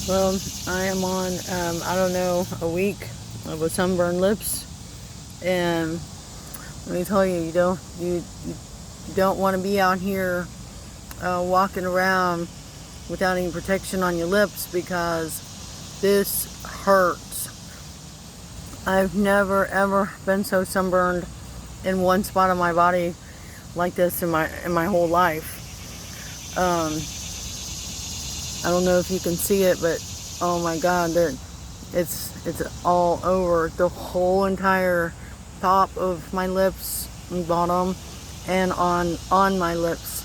Well, I am on, I don't know, a week of a sunburned lips, and let me tell you, you don't want to be out here walking around without any protection on your lips because this hurts. I've never ever been so sunburned in one spot of my body like this in my whole life. I don't know if you can see it, but oh my God, it's all over the whole entire top of my lips and bottom, and on my lips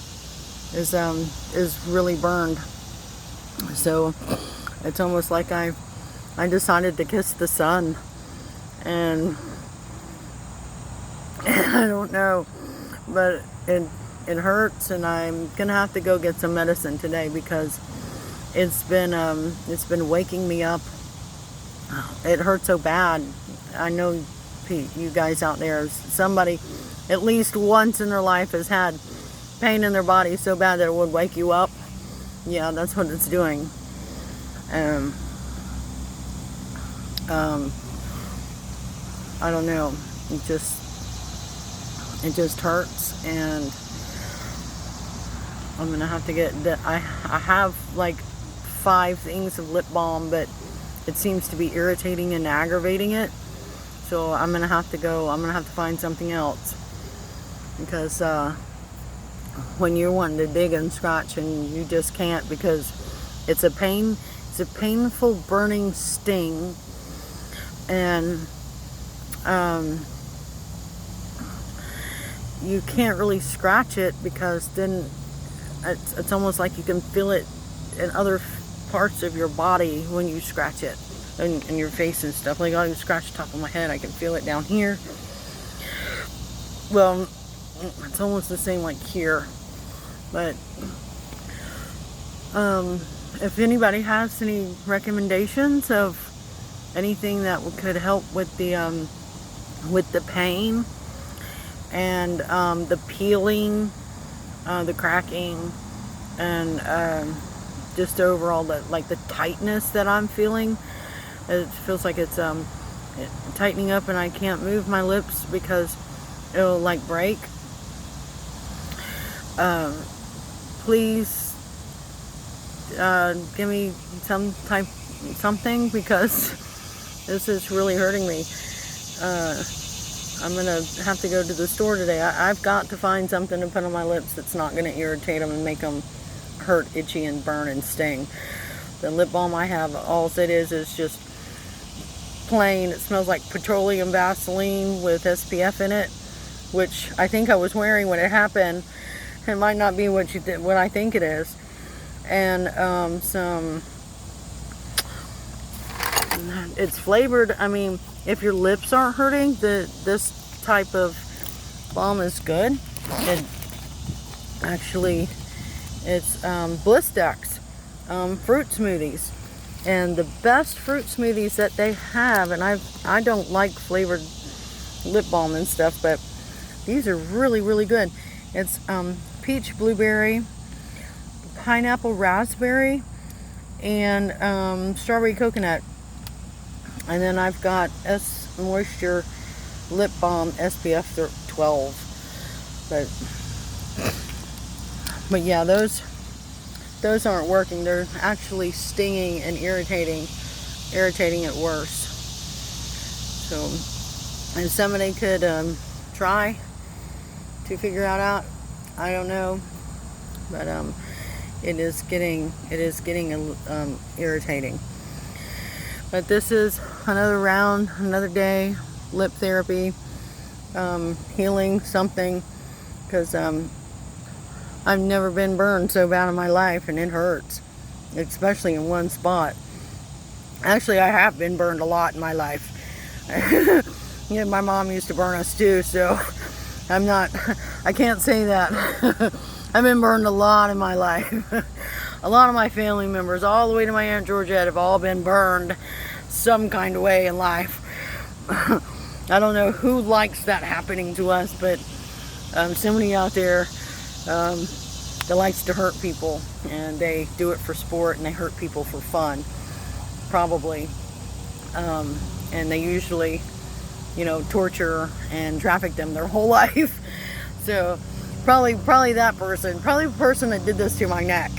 is really burned. So it's almost like I decided to kiss the sun, and I don't know, but it hurts, and I'm gonna have to go get some medicine today because it's been waking me up. It hurts so bad. I know you guys out there, somebody at least once in their life has had pain in their body so bad that it would wake you up. Yeah, that's what it's doing. I don't know. It just hurts, and I'm gonna have to get that. I have like 5 things of lip balm, but it seems to be irritating and aggravating it. So I'm gonna have to find something else, because when you're wanting to dig and scratch and you just can't, because it's a painful burning sting, and you can't really scratch it because then it's almost like you can feel it in other parts of your body when you scratch it, in your face and stuff. Like, I scratch the top of my head, I can feel it down here. Well, it's almost the same like here. But if anybody has any recommendations of anything that could help with the pain and the peeling, the cracking, and just overall the tightness that I'm feeling. It feels like it's tightening up, and I can't move my lips because it'll like break. Please give me something, because this is really hurting me. I'm gonna have to go to the store today. I've got to find something to put on my lips that's not gonna irritate them and make them hurt, itchy, and burn and sting. The lip balm I have, all it is just plain. It smells like petroleum Vaseline with SPF in it, which I think I was wearing when it happened. It might not be what I think it is. And it's flavored. I mean, if your lips aren't hurting, this type of balm is good. It actually, it's Blistex fruit smoothies, and the best fruit smoothies that they have. And I don't like flavored lip balm and stuff, but these are really, really good. It's peach blueberry, pineapple raspberry, and strawberry coconut. And then I've got S Moisture lip balm SPF 12. But yeah, those aren't working. They're actually stinging and irritating it worse. So if somebody could try to figure that out, I don't know, but it is getting irritating. But this is another round, another day, lip therapy, healing something, because I've never been burned so bad in my life, and it hurts, especially in one spot. Actually, I have been burned a lot in my life. Yeah, my mom used to burn us too, so I can't say that. I've been burned a lot in my life. A lot of my family members, all the way to my Aunt Georgette, have all been burned some kind of way in life. I don't know who likes that happening to us, but somebody out there that likes to hurt people, and they do it for sport, and they hurt people for fun. probably. And they usually, torture and traffic them their whole life. So probably that person, probably the person that did this to my neck.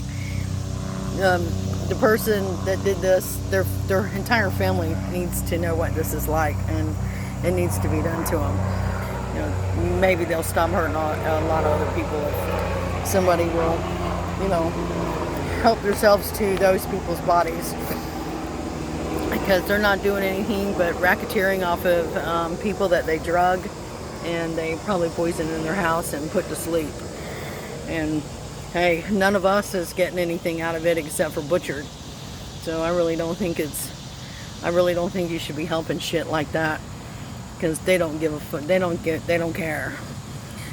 The person that did this, their entire family needs to know what this is like, and it needs to be done to them. Maybe they'll stop hurting a lot of other people if somebody will, help themselves to those people's bodies, because they're not doing anything but racketeering off of people that they drug and they probably poisoned in their house and put to sleep. And hey, none of us is getting anything out of it except for butchered. So I really don't think you should be helping shit like that, because they don't give a fuck. They don't care.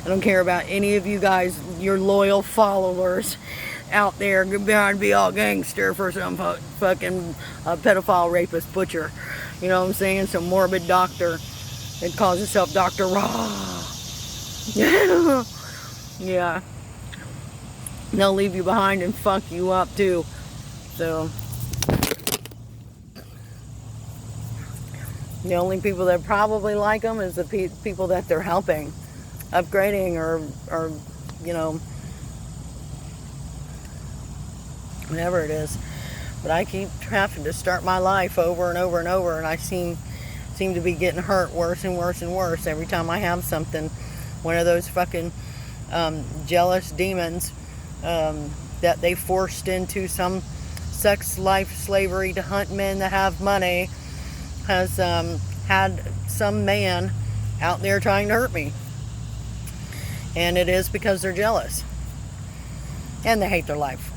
I don't care about any of you guys, your loyal followers out there behind be all gangster for some fucking pedophile, rapist, butcher. You know what I'm saying? Some morbid doctor that calls himself Dr. Raw. Yeah. They'll leave you behind and fuck you up too. So the only people that probably like them is the people that they're helping, upgrading or whatever it is. But I keep having to start my life over and over and over, and I seem to be getting hurt worse and worse and worse every time I have something. One of those fucking jealous demons that they forced into some sex life slavery to hunt men that have money has had some man out there trying to hurt me. And it is because they're jealous. And they hate their life.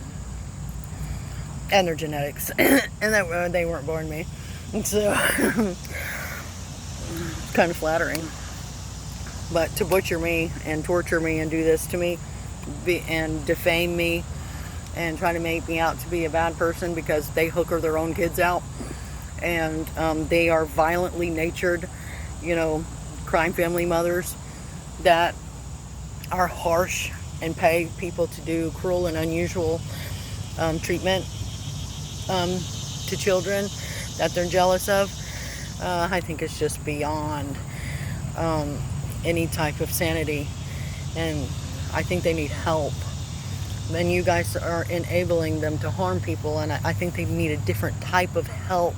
And their genetics. And that they weren't born me. So, it's kind of flattering. But to butcher me and torture me and do this to me and defame me and try to make me out to be a bad person because they hooker their own kids out, and they are violently natured, crime family mothers that are harsh and pay people to do cruel and unusual treatment to children that they're jealous of. I think it's just beyond any type of sanity, and I think they need help. And you guys are enabling them to harm people, and I think they need a different type of help,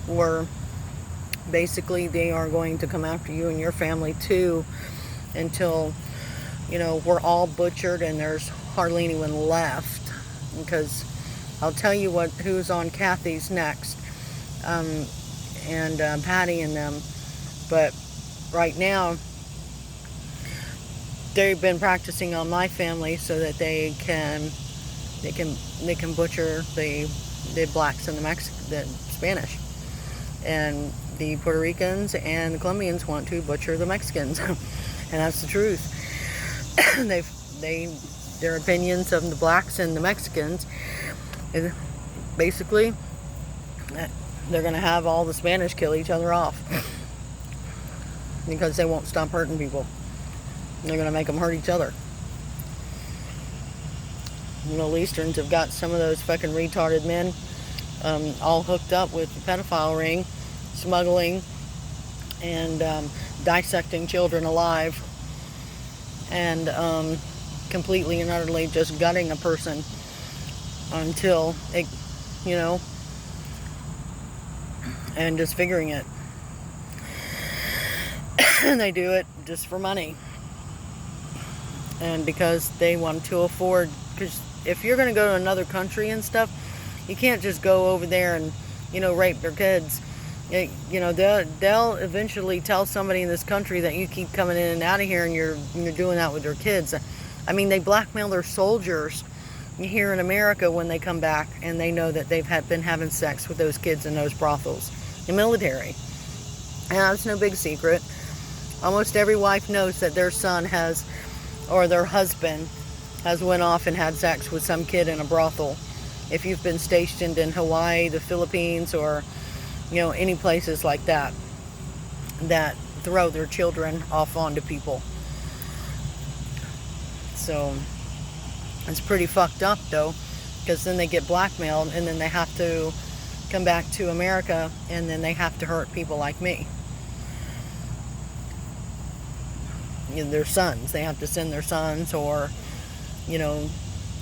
where basically they are going to come after you and your family too, until we're all butchered and there's hardly anyone left. Because I'll tell you who's on Kathy's next, and Patty and them. But right now, they've been practicing on my family so that they can butcher the blacks and the Spanish, and the Puerto Ricans and the Colombians want to butcher the Mexicans, and that's the truth. Their opinions of the blacks and the Mexicans is basically they're going to have all the Spanish kill each other off because they won't stop hurting people. They're going to make them hurt each other. The Middle Easterns have got some of those fucking retarded men all hooked up with the pedophile ring, smuggling and dissecting children alive, and completely and utterly just gutting a person until it, and disfiguring it. And they do it just for money. And because they want to afford, because if you're going to go to another country and stuff, you can't just go over there and, rape their kids. They'll eventually tell somebody in this country that you keep coming in and out of here and you're doing that with their kids. I mean, they blackmail their soldiers here in America when they come back, and they know that they've been having sex with those kids in those brothels. The military. And that's no big secret. Almost every wife knows that their son has, or their husband has went off and had sex with some kid in a brothel. If you've been stationed in Hawaii, the Philippines, or any places like that throw their children off onto people. So it's pretty fucked up though, because then they get blackmailed, and then they have to come back to America, and then they have to hurt people like me. You know, their sons. They have to send their sons, or, you know,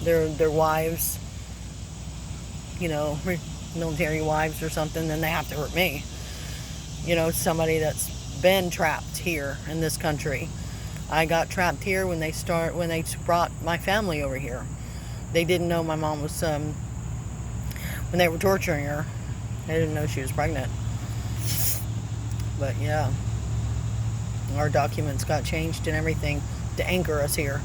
their wives, you know, military wives or something, then they have to hurt me. You know, somebody that's been trapped here in this country. I got trapped here when they brought my family over here. They didn't know my mom was, when they were torturing her, they didn't know she was pregnant. But yeah, our documents got changed and everything to anchor us here.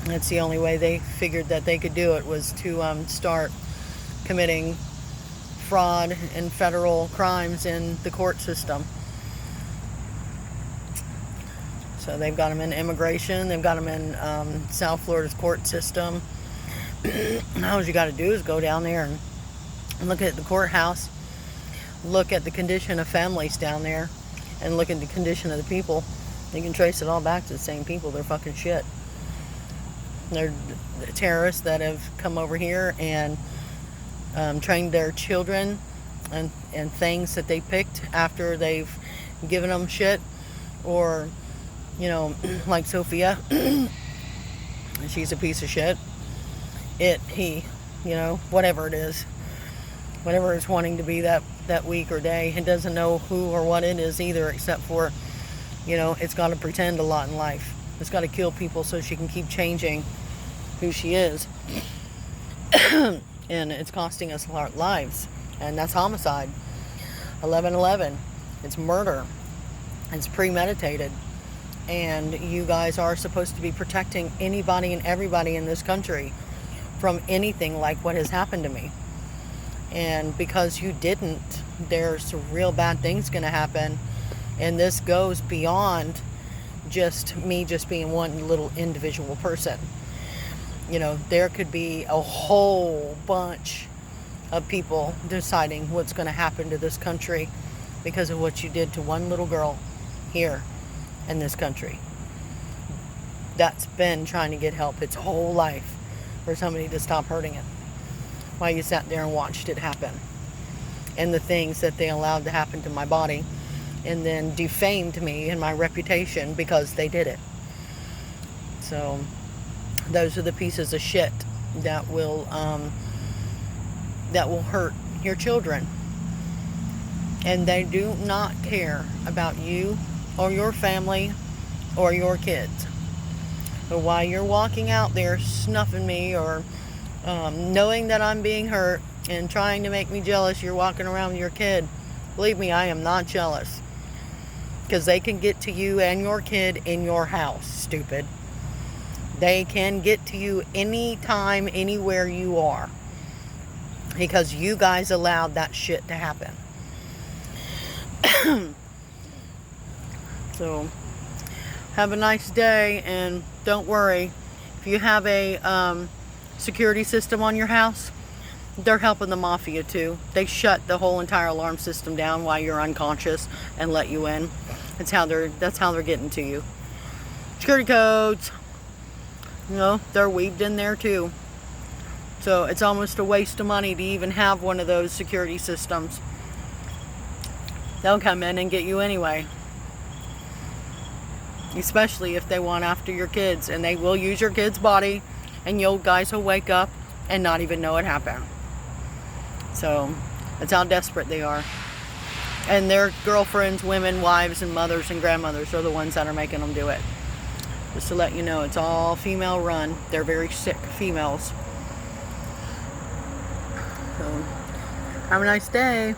That's the only way they figured that they could do it, was to start committing fraud and federal crimes in the court system. So they've got them in immigration, they've got them in South Florida's court system. All you got to do is go down there and look at the courthouse, look at the condition of families down there, and look at the condition of the people. You can trace it all back to the same people. They're fucking shit. They're terrorists that have come over here and trained their children and things that they picked after they've given them shit. Or, you know, like Sophia, she's a piece of shit. He, you know, whatever it is, whatever it's wanting to be that week or day, it doesn't know who or what it is either, except for, you know, it's got to pretend a lot in life. It's got to kill people so she can keep changing who she is. And it's costing us our lives. And that's homicide. 11/11. It's murder. It's premeditated. And you guys are supposed to be protecting anybody and everybody in this country from anything like what has happened to me. And because you didn't, there's real bad things going to happen. And this goes beyond just me just being one little individual person. You know, there could be a whole bunch of people deciding what's going to happen to this country because of what you did to one little girl here in this country that's been trying to get help its whole life for somebody to stop hurting it, while you sat there and watched it happen. And the things that they allowed to happen to my body, and then defamed me and my reputation because they did it. So those are the pieces of shit that will hurt your children. And they do not care about you or your family or your kids. But while you're walking out there snuffing me, or knowing that I'm being hurt and trying to make me jealous, you're walking around with your kid. Believe me, I am not jealous. Because they can get to you and your kid in your house, stupid. They can get to you anytime, anywhere you are. Because you guys allowed that shit to happen. So, have a nice day, and don't worry. If you have a security system on your house, they're helping the mafia too. They shut the whole entire alarm system down while you're unconscious and let you in. That's how they're getting to you. Security codes, you know, they're weaved in there too. So it's almost a waste of money to even have one of those security systems. They'll come in and get you anyway. Especially if they want after your kids, and they will use your kid's body, and you guys will wake up and not even know it happened. So that's how desperate they are. And their girlfriends, women, wives, and mothers and grandmothers are the ones that are making them do it. Just to let you know, it's all female run. They're very sick females. So have a nice day.